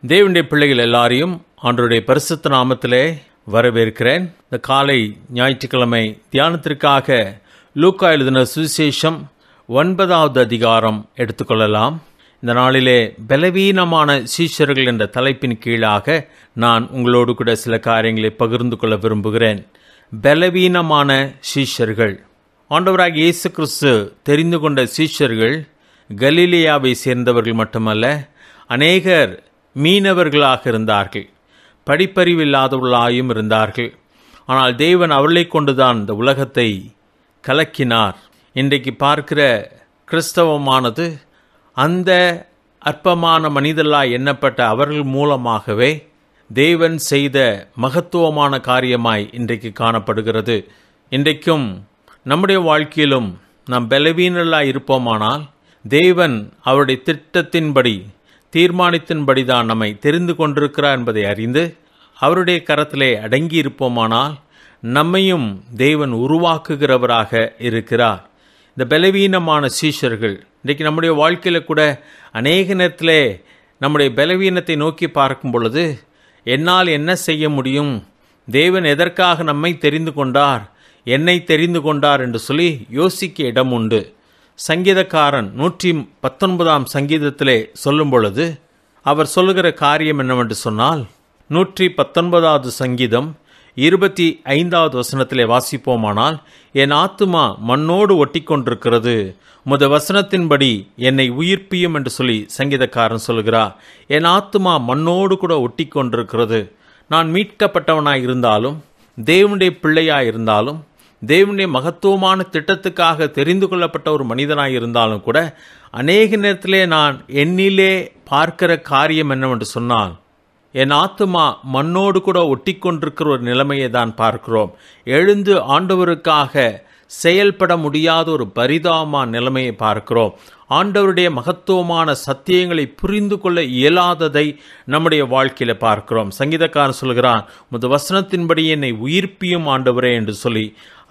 தேவனுடைய பிள்ளைகள் எல்லாரையும் ஆண்டவருடைய பரிசுத்த நாமத்திலே வரவேற்கிறேன். இந்த காலை ஞாயிற்றுக்கிழமை தியானத்திற்காக லூக்கா எழுதின சுவிசேஷம் 9வது அதிகாரம் எடுத்துக்கொள்ளலாம். இந்த நாளிலே பலவீனமான சீஷர்கள் என்ற தலைப்பின் கீழாக நான் உங்களோடு கூட சில காரியங்களை பகிர்ந்து கொள்ள விரும்புகிறேன். பலவீனமான சீஷர்கள். ஆண்டவராகிய இயேசு கிறிஸ்து தெரிந்து கொண்ட சீஷர்கள் கலிலேயாவை சேர்ந்தவர்கள் மட்டுமல்ல, அநேகர் மீனவர்களாக இருந்தார்கள், படிப்பறிவில்லாதவர்களாயும் இருந்தார்கள். ஆனால் தேவன் அவர்களை கொண்டுதான் இந்த உலகத்தை கலக்கினார். இன்றைக்கு பார்க்கிற கிறிஸ்தவமானது அந்த அற்பமான மனிதர்களாய் எண்ணப்பட்ட அவர்கள் மூலமாகவே தேவன் செய்த மகத்துவமான காரியமாய் இன்றைக்கு காணப்படுகிறது. இன்றைக்கும் நம்முடைய வாழ்க்கையிலும் நாம் பலவீனர்களாய் இருப்போமானால் தேவன் அவருடைய திட்டத்தின்படி தீர்மானத்தின்படிதான் நம்மை தெரிந்து கொண்டிருக்கிறார் என்பதை அறிந்து அவருடைய கரத்திலே அடங்கி இருப்போமானால் நம்மையும் தேவன் உருவாக்குகிறவராக இருக்கிறார். இந்த பலவீனமான சீஷர்கள் இன்றைக்கு நம்முடைய வாழ்க்கையில் கூட அநேக நேரத்திலே நம்முடைய பலவீனத்தை நோக்கி பார்க்கும் பொழுது என்னால் என்ன செய்ய முடியும், தேவன் எதற்காக நம்மை தெரிந்து கொண்டார், என்னை தெரிந்து கொண்டார் என்று சொல்லி யோசிக்க இடம் உண்டு. சங்கீதக்காரன் 119ஆம் சங்கீதத்திலே சொல்லும் பொழுது அவர் சொல்லுகிற காரியம் என்னவென்று சொன்னால், 119வது சங்கீதம் 25வது வசனத்திலே வாசிப்போமானால், என் ஆத்துமா மண்ணோடு ஒட்டி கொண்டிருக்கிறது, உமது வசனத்தின்படி என்னை உயிர்ப்பியும் என்று சொல்லி சங்கீதக்காரன் சொல்கிறார். என் ஆத்துமா மண்ணோடு கூட ஒட்டி கொண்டிருக்கிறது. நான் மீட்கப்பட்டவனாய் இருந்தாலும், தேவனுடைய பிள்ளையாய் இருந்தாலும், தேவனுடைய மகத்துவமான திட்டத்துக்காக தெரிந்து கொள்ளப்பட்ட ஒரு மனிதனாய் இருந்தாலும் கூட அநேக நேரத்திலே நான் என்னிலே பார்க்கிற காரியம் என்னவென்று சொன்னால், என் ஆத்துமா மண்ணோடு கூட ஒட்டி கொண்டிருக்கிற ஒரு நிலைமையை தான் பார்க்கிறோம். எழுந்து ஆண்டவருக்காக செயல்பட முடியாத ஒரு பரிதாபமான நிலைமையை பார்க்கிறோம். ஆண்டவருடைய மகத்துவமான சத்தியங்களை புரிந்து கொள்ள இயலாததை நம்முடைய வாழ்க்கையில பார்க்கிறோம். சங்கீதக்காரன் சொல்கிறான், உமது வசனத்தின்படி என்னை உயிர்ப்பியும் ஆண்டவரே என்று சொல்லி.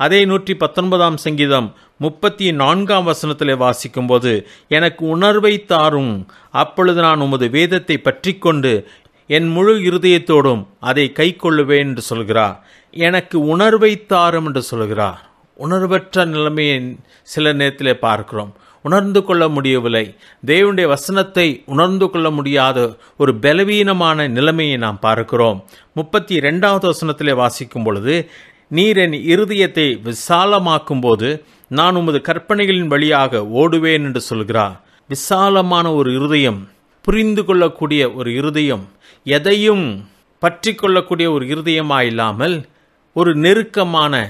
அதே 119ஆம் சங்கீதம் 34ஆம் வசனத்திலே வாசிக்கும் போது, எனக்கு உணர்வை தாரும், அப்பொழுது நான் உமது வேதத்தை பற்றி கொண்டு என் முழு இருதயத்தோடும் அதை கை கொள்ளுவேன் என்று சொல்கிறார். எனக்கு உணர்வை தாரும் என்று சொல்கிறார். உணர்வற்ற நிலைமையை சில நேரத்திலே பார்க்கிறோம். உணர்ந்து கொள்ள முடியவில்லை. தேவனுடைய வசனத்தை உணர்ந்து கொள்ள முடியாத ஒரு பலவீனமான நிலைமையை நாம் பார்க்கிறோம். 32வது வசனத்திலே வாசிக்கும் பொழுது, நீர் என் இருதயத்தை விசாலமாக்கும் போது நான் உமது கற்பனைகளின் வழியாக ஓடுவேன் என்று சொல்கிறார். விசாலமான ஒரு இருதயம், புரிந்து கொள்ளக்கூடிய ஒரு இருதயம், எதையும் பற்றி கொள்ளக்கூடிய ஒரு இருதயமாய் இல்லாமல் ஒரு நெருக்கமான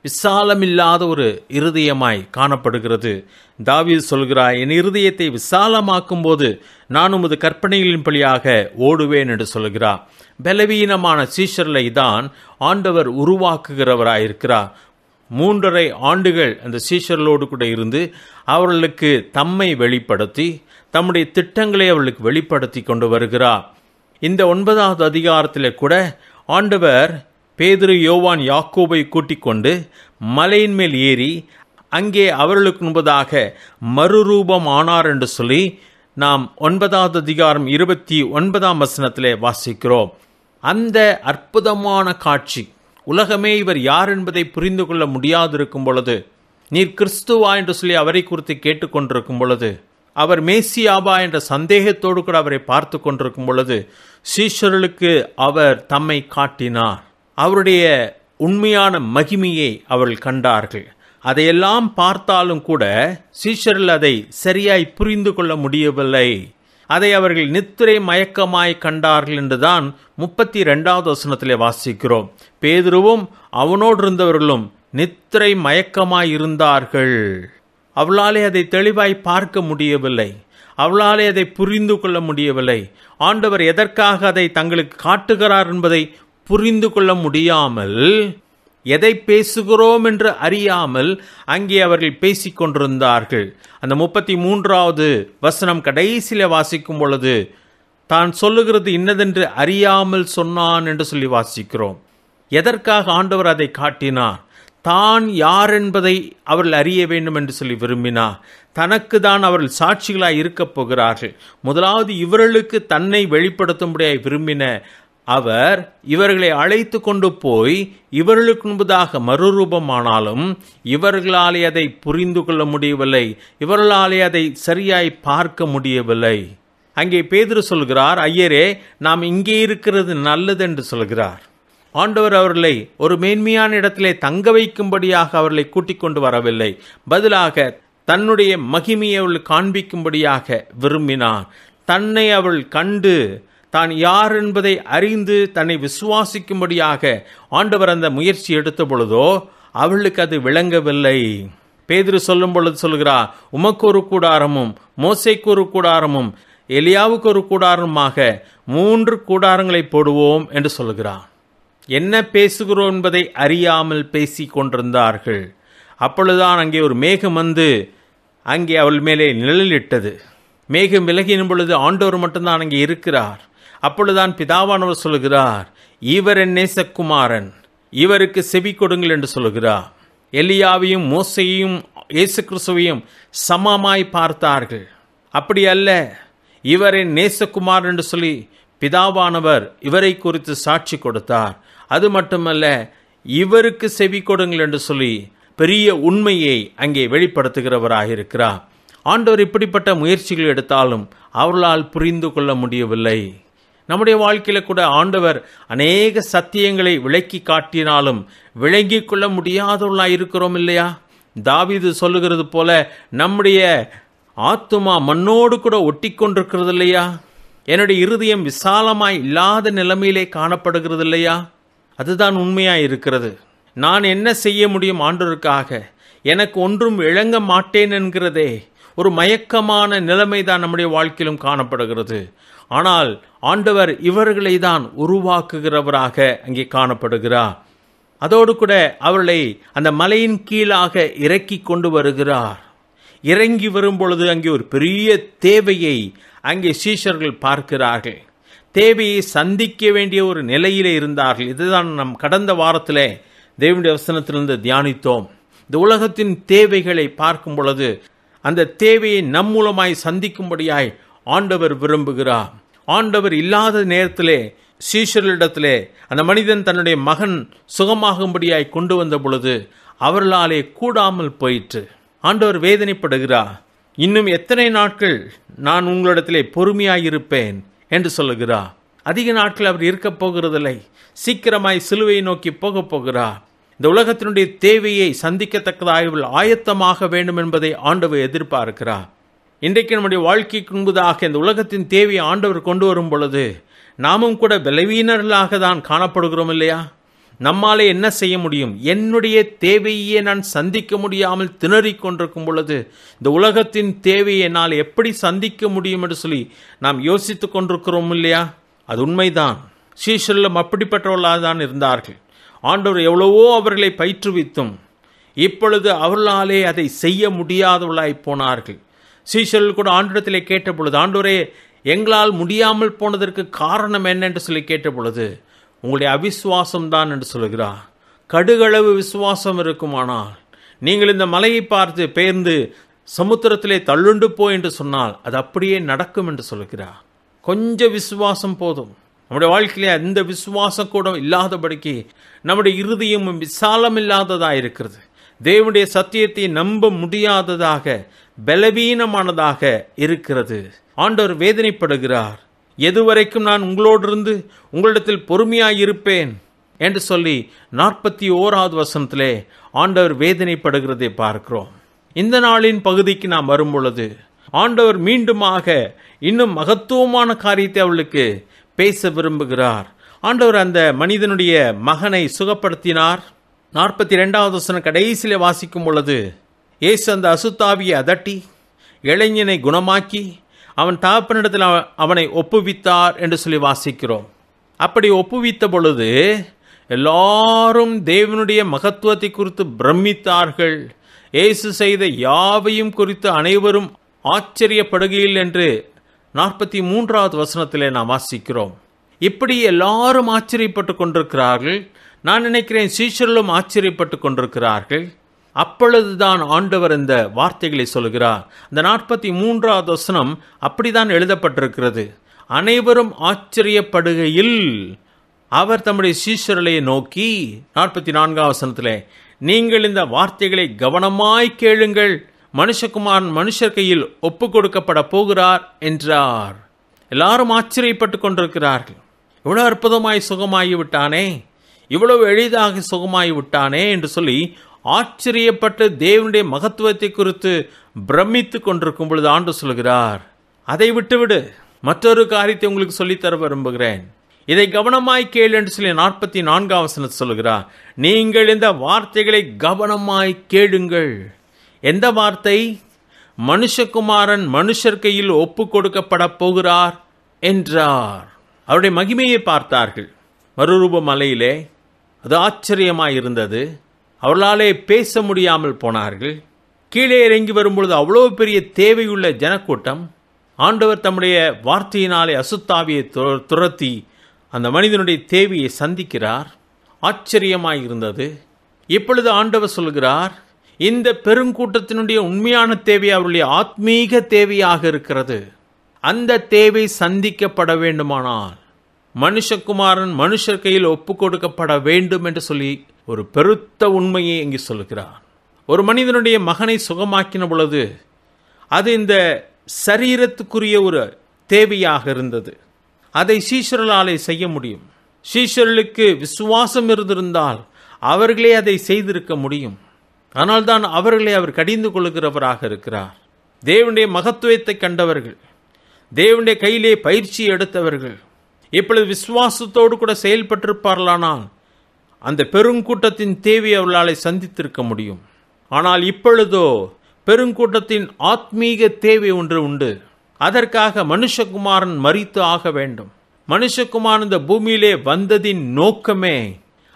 விசாலமில்லாத ஒரு இருதயமாய் காணப்படுகிறது. தாவீது சொல்கிறார், என் இருதயத்தை விசாலமாக்கும் போது நான் உமது கற்பனைகளின் வழியாக ஓடுவேன் என்று சொல்கிறார். பலவீனமான சீஷர்களை தான் ஆண்டவர் உருவாக்குகிறவராயிருக்கிறார். 3.5 ஆண்டுகள் அந்த சீஷர்களோடு கூட இருந்து அவர்களுக்கு தம்மை வெளிப்படுத்தி தம்முடைய திட்டங்களை அவர்களுக்கு வெளிப்படுத்தி கொண்டு வருகிறார். இந்த 9வது அதிகாரத்தில் கூட ஆண்டவர் பேதுரு, யோவான், யாக்கோபை கூட்டிக் கொண்டு மலையின் மேல் ஏறி அங்கே அவர்களுக்கு முன்பதாக மறுரூபம் ஆனார் என்று சொல்லி நாம் 9வது அதிகாரம் 29ஆம் வசனத்திலே வாசிக்கிறோம். அந்த அற்புதமான காட்சி, உலகமே இவர் யார் என்பதை புரிந்து கொள்ள முடியாதிருக்கும் பொழுது, நீர் கிறிஸ்துவா என்று சொல்லி அவரை குறித்து கேட்டுக்கொண்டிருக்கும் பொழுது, அவர் மேசியாவா என்ற சந்தேகத்தோடு கூட அவரை பார்த்து கொண்டிருக்கும் பொழுது, சீஷர்களுக்கு அவர் தம்மை காட்டினார். அவருடைய உண்மையான மகிமையை அவர்கள் கண்டார்கள். அதையெல்லாம் பார்த்தாலும் கூட சீஷர்கள் அதை சரியாய் புரிந்து கொள்ள முடியவில்லை. அதை அவர்கள் நித்திரை மயக்கமாய் கண்டார்கள் என்றுதான் 32வது வசனத்திலே வாசிக்கிறோம். பேதுருவும் அவனோடு இருந்தவர்களும் நித்திரை மயக்கமாய் இருந்தார்கள். அவளாலே அதை தெளிவாய் பார்க்க முடியவில்லை. அவளாலே அதை புரிந்து கொள்ள முடியவில்லை. ஆண்டவர் எதற்காக அதை தங்களுக்கு காட்டுகிறார் என்பதை புரிந்து கொள்ள முடியாமல், எதை பேசுகிறோம் என்று அறியாமல் அங்கே அவர்கள் பேசிக் கொண்டிருந்தார்கள். அந்த 33வது வசனம் கடைசியில வாசிக்கும் பொழுது, தான் சொல்லுகிறது இன்னதென்று அறியாமல் சொன்னான் என்று சொல்லி வாசிக்கிறோம். எதற்காக ஆண்டவர் அதை காட்டினார்? தான் யார் என்பதை அவர்கள் அறிய வேண்டும் என்று சொல்லி விரும்பினார். தனக்கு தான் அவர்கள் சாட்சிகளாய் இருக்கப் போகிறார்கள். முதலாவது இவர்களுக்கு தன்னை வெளிப்படுத்தும்படியாய் விரும்பின அவர் இவர்களை அழைத்து கொண்டு போய் இவர்களுக்கு முன்பதாக மறுரூபமானாலும் இவர்களாலே அதை புரிந்து கொள்ள முடியவில்லை, இவர்களாலே அதை சரியாய் பார்க்க முடியவில்லை. அங்கே பேதுரு சொல்கிறார், ஐயரே, நாம் இங்கே இருக்கிறது நல்லது என்று சொல்கிறார். ஆண்டவர் அவர்களை ஒரு மேன்மையான இடத்திலே தங்க வைக்கும்படியாக அவர்களை கூட்டிக் கொண்டு வரவில்லை, பதிலாக தன்னுடைய மகிமையை அவர்கள் காண்பிக்கும்படியாக விரும்பினார். தன்னை அவள் கண்டு தான் யார் என்பதை அறிந்து தன்னை விசுவாசிக்கும்படியாக ஆண்டவர் அந்த முயற்சி எடுத்த பொழுதோ அவளுக்கு அது விளங்கவில்லை. பேதுரு சொல்லும் பொழுது சொல்கிறார், உமக்கு ஒரு கூடாரமும் மோசேக்கு ஒரு கூடாரமும் எலியாவுக்கு ஒரு கூடாரமாக 3 கூடாரங்களை போடுவோம் என்று சொல்கிறார். என்ன பேசுகிறோம் என்பதை அறியாமல் பேசி கொண்டிருந்தார்கள். அப்பொழுதுதான் அங்கே ஒரு மேகம் வந்து அங்கே அவள் மேலே நிழலிட்டது. மேகம் விலகின பொழுது ஆண்டவர் மட்டும்தான் அங்கே இருக்கிறார். அப்பொழுதுதான் பிதாவானவர் சொல்கிறார், இவர் என் நேசகுமாரன், இவருக்கு செவி கொடுங்கள் என்று சொல்கிறார். எலியாவையும் மோசையையும் இயேசு கிறிஸ்துவையும் சமமாய் பார்த்தார்கள். அப்படி அல்ல, இவர் என் நேசகுமார் என்று சொல்லி பிதாவானவர் இவரை குறித்து சாட்சி கொடுத்தார். அது மட்டுமல்ல, இவருக்கு செவி கொடுங்கள் என்று சொல்லி பெரிய உண்மையை அங்கே வெளிப்படுத்துகிறவராக இருக்கிறார். ஆண்டவர் இப்படிப்பட்ட முயற்சிகள் எடுத்தாலும் அவர்களால் புரிந்து கொள்ள முடியவில்லை. நம்முடைய வாழ்க்கையில கூட ஆண்டவர் அநேக சத்தியங்களை விளக்கி காட்டினாலும் விளங்கிக் கொள்ள முடியாதவர்களாக இருக்கிறோம் இல்லையா? தாவீது சொல்லுகிறது போல நம்முடைய ஆத்துமா மண்ணோடு கூட ஒட்டி கொண்டிருக்கிறது இல்லையா? என்னுடைய இருதயம் விசாலமாய் இல்லாத நிலைமையிலே காணப்படுகிறது இல்லையா? அதுதான் உண்மையாய் இருக்கிறது. நான் என்ன செய்ய முடியும் ஆண்டவருக்காக? எனக்கு ஒன்றும் இழங்க மாட்டேன் என்கிறதே ஒரு மயக்கமான நிலைமை தான் நம்முடைய வாழ்க்கையிலும் காணப்படுகிறது. ஆனால் ஆண்டவர் இவர்களை தான் உருவாக்குகிறவராக அங்கே காணப்படுகிறார். அதோடு கூட அவர்களை அந்த மலையின் கீழாக இறக்கி கொண்டு வருகிறார். இறங்கி வரும் பொழுது அங்கே ஒரு பெரிய தேவையை அங்கே சீஷர்கள் பார்க்கிறார்கள். தேவையை சந்திக்க வேண்டிய ஒரு நிலையிலே இருந்தார்கள். இதுதான் நம் கடந்த வாரத்திலே தேவனுடைய வசனத்திலிருந்து தியானித்தோம். இந்த உலகத்தின் தேவைகளை பார்க்கும் பொழுது அந்த தேவையை நம் மூலமாய் சந்திக்கும்படியாய் ஆண்டவர் விரும்புகிறார். ஆண்டவர் இல்லாத நேரத்திலே சீஷர்களிடத்திலே அந்த மனிதன் தன்னுடைய மகன் சுகமாகும்படியாய் கொண்டு வந்த பொழுது அவர்களாலே கூடாமல் போயிற்று. ஆண்டவர் வேதனைப்படுகிறார். இன்னும் எத்தனை நாட்கள் நான் உங்களிடத்திலே பொறுமையாயிருப்பேன் என்று சொல்லுகிறார். அதிக நாட்கள் அவர் இருக்கப் போகிறதில்லை. சீக்கிரமாய் சிலுவையை நோக்கி போகப் போகிறார். இந்த உலகத்தினுடைய தேவையை சந்திக்கத்தக்கதாக ஆயத்தமாக வேண்டும் என்பதை ஆண்டவர் எதிர்பார்க்கிறார். இன்றைக்கு நம்முடைய வாழ்க்கைக்கு முன்பதாக இந்த உலகத்தின் தேவையை ஆண்டவர் கொண்டு வரும் பொழுது நாமும் கூட பலவீனர்களாக தான் காணப்படுகிறோம் இல்லையா? நம்மாலே என்ன செய்ய முடியும்? என்னுடைய தேவையே நான் சந்திக்க முடியாமல் திணறிக் கொண்டிருக்கும் பொழுது இந்த உலகத்தின் தேவையை என்னால் எப்படி சந்திக்க முடியும் என்று சொல்லி நாம் யோசித்து கொண்டிருக்கிறோம் இல்லையா? அது உண்மைதான். சீஷர்களும் அப்படிப்பட்டவர்களாக தான் இருந்தார்கள். ஆண்டவர் எவ்வளவோ அவர்களை பயிற்றுவித்தும் இப்பொழுது அவர்களாலே அதை செய்ய முடியாதவர்களாய் போனார்கள். சீஷர்கள் கூட ஆண்டவரிடத்திலே கேட்ட பொழுது, ஆண்டவரே, எங்களால் முடியாமல் போனதற்கு காரணம் என்ன என்று சொல்லி கேட்ட பொழுது, உங்களுடைய அவிசுவாசம் தான் என்று சொல்கிறார். கடுகளவு விசுவாசம் இருக்குமானால் நீங்கள் இந்த மலையை பார்த்து பெயர்ந்து சமுத்திரத்திலே தள்ளுண்டு போ என்று சொன்னால் அது அப்படியே நடக்கும் என்று சொல்கிறார். கொஞ்சம் விசுவாசம் போதும். நம்முடைய வாழ்க்கையிலே அந்த விசுவாசம் கூட இல்லாதபடிக்கு நம்முடைய இருதயமும் விசாலம் இல்லாததாக இருக்கிறது. தேவனுடைய சத்தியத்தை நம்ப முடியாததாக பலவீனமானதாக இருக்கிறது. ஆண்டவர் வேதனைப்படுகிறார். எதுவரைக்கும் நான் உங்களோடு இருந்து உங்களிடத்தில் பொறுமையாயிருப்பேன் என்று சொல்லி 41வது வசனத்திலே ஆண்டவர் வேதனைப்படுகிறதை பார்க்கிறோம். இந்த நாளின் பகுதிக்கு நாம் வரும் பொழுது ஆண்டவர் மீண்டுமாக இன்னும் மகத்துவமான காரியத்தை அவளுக்கு பேச விரும்புகிறார். ஆண்டவர் அந்த மனிதனுடைய மகனை சுகப்படுத்தினார். 42வது வசனம் கடைசியிலே வாசிக்கும் பொழுது, இயேசு அந்த அசுத்தாவியை அதட்டி இளைஞனை குணமாக்கி அவன் தகப்பனிடத்தில் அவனை ஒப்புவித்தார் என்று சொல்லி வாசிக்கிறோம். அப்படி ஒப்புவித்த பொழுது எல்லாரும் தேவனுடைய மகத்துவத்தை குறித்து பிரமித்தார்கள். இயேசு செய்த யாவையும் குறித்து அனைவரும் ஆச்சரியப்படுகையில் என்று 43வது வசனத்திலே நாம் வாசிக்கிறோம். இப்படி எல்லாரும் ஆச்சரியப்பட்டு கொண்டிருக்கிறார்கள். நான் நினைக்கிறேன் சீஷர்களும் ஆச்சரியப்பட்டு கொண்டிருக்கிறார்கள். அப்பொழுதுதான் ஆண்டவர் இந்த வார்த்தைகளை சொல்கிறார். இந்த 43வது வசனம் அப்படிதான் எழுதப்பட்டிருக்கிறது. அனைவரும் ஆச்சரியப்படுகையில் அவர் தம்முடைய சீஷர்களை நோக்கி 44வது வசனத்திலே, நீங்கள் இந்த வார்த்தைகளை கவனமாய் கேளுங்கள், மனுஷகுமாரன் மனுஷர் கையில் ஒப்பு கொடுக்கப்பட போகிறார் என்றார். எல்லாரும் ஆச்சரியப்பட்டு கொண்டிருக்கிறார்கள். இவ்வளவு அற்புதமாய் சுகமாகி விட்டானே, இவ்வளவு எளிதாக சுகமாகி விட்டானே என்று சொல்லி ஆச்சரியப்பட்டு தேவனுடைய மகத்துவத்தை குறித்து பிரமித்து கொண்டிருக்கும் பொழுது ஆண்டு சொல்கிறார், அதை விட்டுவிடு, மற்றொரு காரியத்தை உங்களுக்கு சொல்லித்தர விரும்புகிறேன், இதை கவனமாய் கேள் என்று சொல்லி 44வது வசனத்தை சொல்கிறார். நீங்கள் இந்த வார்த்தைகளை கவனமாய் கேளுங்கள். எந்த வார்த்தை? மனுஷகுமாரன் மனுஷர் கையில் ஒப்பு கொடுக்கப்பட போகிறார் என்றார். அவருடைய மகிமையை பார்த்தார்கள் மறுரூப மலையிலே. அது ஆச்சரியமாயிருந்தது. அவர்களாலே பேச முடியாமல் போனார்கள். கீழே இறங்கி வரும்பொழுது அவ்வளோ பெரிய தேவையுள்ள ஜனக்கூட்டம். ஆண்டவர் தம்முடைய வார்த்தையினாலே அசுத்தாவியை துரத்தி அந்த மனிதனுடைய தேவையை சந்திக்கிறார். ஆச்சரியமாயிருந்தது. இப்பொழுது ஆண்டவர் சொல்கிறார், இந்த பெருங்கூட்டத்தினுடைய உண்மையான தேவை அவருடைய ஆத்மீக தேவையாக இருக்கிறது. அந்த தேவை சந்திக்கப்பட வேண்டுமானால் மனுஷகுமாரன் மனுஷர் கையில் ஒப்பு கொடுக்கப்பட வேண்டும் என்று சொல்லி ஒரு பெருத்த உண்மையை இங்கு சொல்கிறார். ஒரு மனிதனுடைய மகனை சுகமாக்கின பொழுது அது இந்த சரீரத்துக்குரிய ஒரு தேவையாக இருந்தது. அதை சீஷர்களாலே செய்ய முடியும். சீஷர்களுக்கு விசுவாசம் இருந்திருந்தால் அவர்களே அதை செய்திருக்க முடியும். ஆனால் தான் அவர்களை அவர் கடிந்து கொள்கிறவராக இருக்கிறார். தேவனுடைய மகத்துவத்தை கண்டவர்கள், தேவனுடைய கையிலே பயிற்சி எடுத்தவர்கள் இப்பொழுது விசுவாசத்தோடு கூட செயல்பட்டிருப்பார்களானால் அந்த பெருங்கூட்டத்தின் தேவை அவர்களாலே சந்தித்திருக்க முடியும். ஆனால் இப்பொழுதோ பெருங்கூட்டத்தின் ஆத்மீக தேவை ஒன்று உண்டு. அதற்காக மனுஷகுமாரன் மரித்து ஆக வேண்டும். மனுஷகுமாரன் இந்த பூமியிலே வந்ததின் நோக்கமே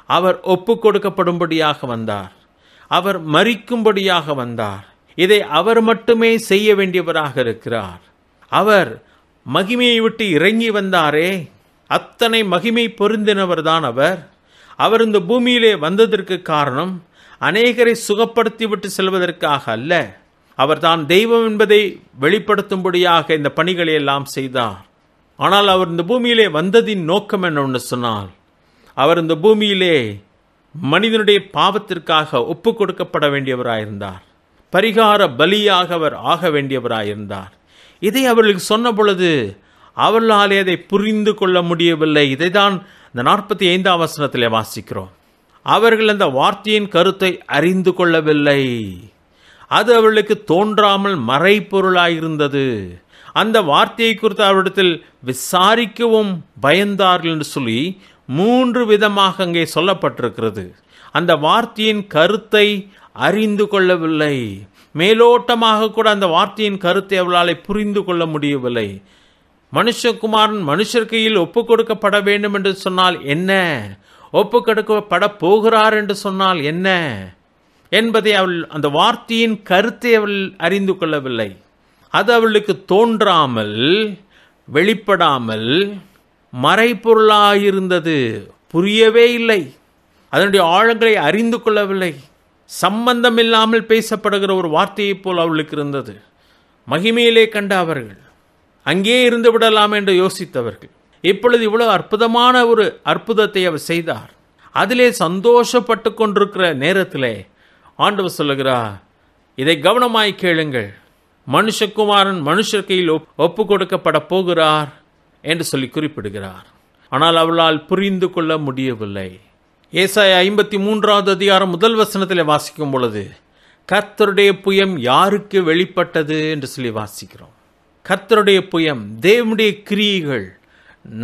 அவர் ஒப்பு கொடுக்கப்படும்படியாக வந்தார். அவர் மரிக்கும்படியாக வந்தார். இதை அவர் மட்டுமே செய்ய வேண்டியவராக இருக்கிறார். அவர் மகிமையை விட்டு இறங்கி வந்தாரே, அத்தனை மகிமை பொருந்தினவர் தான் அவர். அவர் இந்த பூமியிலே வந்ததற்கு காரணம் அநேகரை சுகப்படுத்தி விட்டு செல்வதற்காக அல்ல. அவர் தான் தெய்வம் என்பதை வெளிப்படுத்தும்படியாக இந்த பணிகளை எல்லாம் செய்தார். ஆனால் அவர் இந்த பூமியிலே வந்ததின் நோக்கம் என்னவென்று சொன்னால், அவர் இந்த பூமியிலே மனிதனுடைய பாவத்திற்காக ஒப்பு கொடுக்கப்பட வேண்டியவராயிருந்தார். பரிகார பலியாக அவர் ஆக வேண்டியவராயிருந்தார். இதை அவர்களுக்கு சொன்ன பொழுது அவர்களாலே அதை புரிந்து கொள்ள முடியவில்லை. இதை தான் இந்த 45வது வசனத்திலே வாசிக்கிறோம். அவர்கள் அந்த வார்த்தையின் கருத்தை அறிந்து கொள்ளவில்லை. அது அவர்களுக்கு தோன்றாமல் மறைபொருளாயிருந்தது. அந்த வார்த்தையை குறித்து அவரிடத்தில் விசாரிக்கவும் பயந்தார்கள் என்று சொல்லி 3 விதமாக அங்கே சொல்லப்பட்டிருக்கிறது. அந்த வார்த்தையின் கருத்தை அறிந்து கொள்ளவில்லை. மேலோட்டமாக கூட அந்த வார்த்தையின் கருத்தை அவளால் புரிந்து கொள்ள முடியவில்லை. மனுஷகுமாரன் மனுஷர் கையில் ஒப்பு கொடுக்கப்பட வேண்டும் என்று சொன்னால் என்ன, ஒப்பு கொடுக்கப்பட போகிறார் என்று சொன்னால் என்ன என்பதை அவள் அந்த வார்த்தையின் கருத்தை அவள் அறிந்து கொள்ளவில்லை. அது அவளுக்கு தோன்றாமல் வெளிப்படாமல் மறைபொருளாயிருந்தது. புரியவே இல்லை. அதனுடைய ஆழங்களை அறிந்து கொள்ளவில்லை. சம்பந்தம் இல்லாமல் பேசப்படுகிற ஒரு வார்த்தையை போல் அவளுக்கு இருந்தது. மகிமையிலே கண்ட அவர்கள் அங்கே இருந்து விடலாம் என்று யோசித்தவர்கள் இப்பொழுது இவ்வளவு அற்புதமான ஒரு அற்புதத்தை அவர் செய்தார். அதிலே சந்தோஷப்பட்டு கொண்டிருக்கிற நேரத்திலே ஆண்டவர் சொல்லுகிறார், இதை கவனமாய் கேளுங்கள், மனுஷகுமாரன் மனுஷர் கையில் ஒப்பு கொடுக்கப்பட போகிறார் என்று சொல்லி குறிப்பிடுகிறார். ஆனால் அவளால் புரிந்து கொள்ள முடியவில்லை. ஏசாயா 53வது அதிகாரம் 1 வசனத்தில் வாசிக்கும் பொழுது கர்த்தருடைய புயம் யாருக்கு வெளிப்பட்டது என்று சொல்லி வாசிக்கிறோம். கர்த்தருடைய புயம், தேவனுடைய கிரியைகள்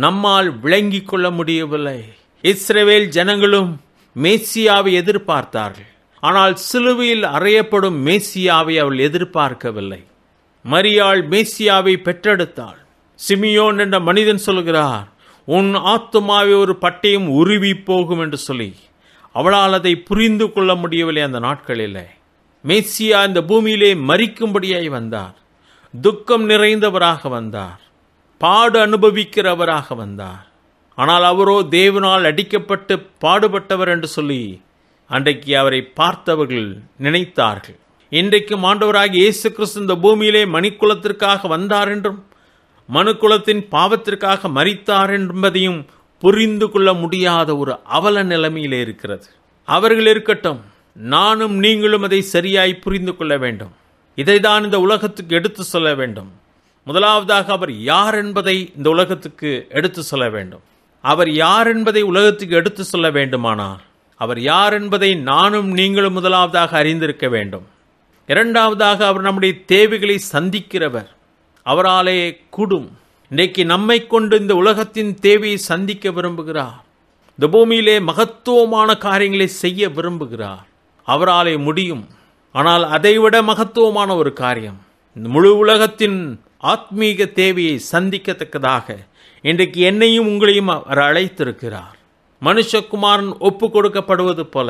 நம்மால் விளங்கிக் கொள்ள முடியவில்லை. இஸ்ரவேல் ஜனங்களும் மேசியாவை எதிர்பார்த்தார்கள். ஆனால் சிலுவையில் அறையப்படும் மேசியாவை அவள் எதிர்பார்க்கவில்லை. மரியாள் மேசியாவை பெற்றெடுத்தாள். சிமியோன் என்ற மனிதன் சொல்கிறார், உன் ஆத்துமாவை ஒரு பட்டயம் உருவி போகும் என்று சொல்லி அவளால் அதை புரிந்து கொள்ள முடியவில்லை. அந்த நாட்களில் மேசியா இந்த பூமியிலே மரிக்கும்படியாய் வந்தார். துக்கம் நிறைந்தவராக வந்தார். பாடு அனுபவிக்கிறவராக வந்தார். ஆனால் அவரோ தேவனால் அடிக்கப்பட்டு பாடுபட்டவர் என்று சொல்லி அன்றைக்கு அவரை பார்த்தவர்கள் நினைத்தார்கள். இன்றைக்கும் ஆண்டவராகிய இயேசு கிறிஸ்து இந்த பூமியிலே மனுக்குலத்திற்காக வந்தார் என்றும் மனுக்குலத்தின் பாவத்திற்காக மரித்தார் என்பதையும் புரிந்து கொள்ள முடியாத ஒரு அவல நிலைமையிலே இருக்கிறது. அவர்கள் இருக்கட்டும், நானும் நீங்களும் அதை சரியாய் புரிந்து கொள்ள வேண்டும். இதைதான் இந்த உலகத்துக்கு எடுத்து சொல்ல வேண்டும். முதலாவதாக அவர் யார் என்பதை இந்த உலகத்துக்கு எடுத்து சொல்ல வேண்டும். அவர் யார் என்பதை உலகத்துக்கு எடுத்து சொல்ல வேண்டுமானால் அவர் யார் என்பதை நானும் நீங்களும் முதலாவதாக அறிந்திருக்க வேண்டும். இரண்டாவதாக அவர் நம்முடைய தேவைகளை சந்திக்கிறவர். அவராலே கூடும். இன்றைக்கு நம்மை கொண்டு இந்த உலகத்தின் தேவையை சந்திக்க விரும்புகிறார். இந்த பூமியிலே மகத்துவமான காரியங்களை செய்ய விரும்புகிறார். அவராலே முடியும். ஆனால் அதைவிட மகத்துவமான ஒரு காரியம், இந்த முழு உலகத்தின் ஆத்மீக தேவையை சந்திக்கத்தக்கதாக இன்றைக்கு என்னையும் உங்களையும் அவர் அழைத்திருக்கிறார். மனுஷகுமாரன் ஒப்பு கொடுக்கப்படுவது போல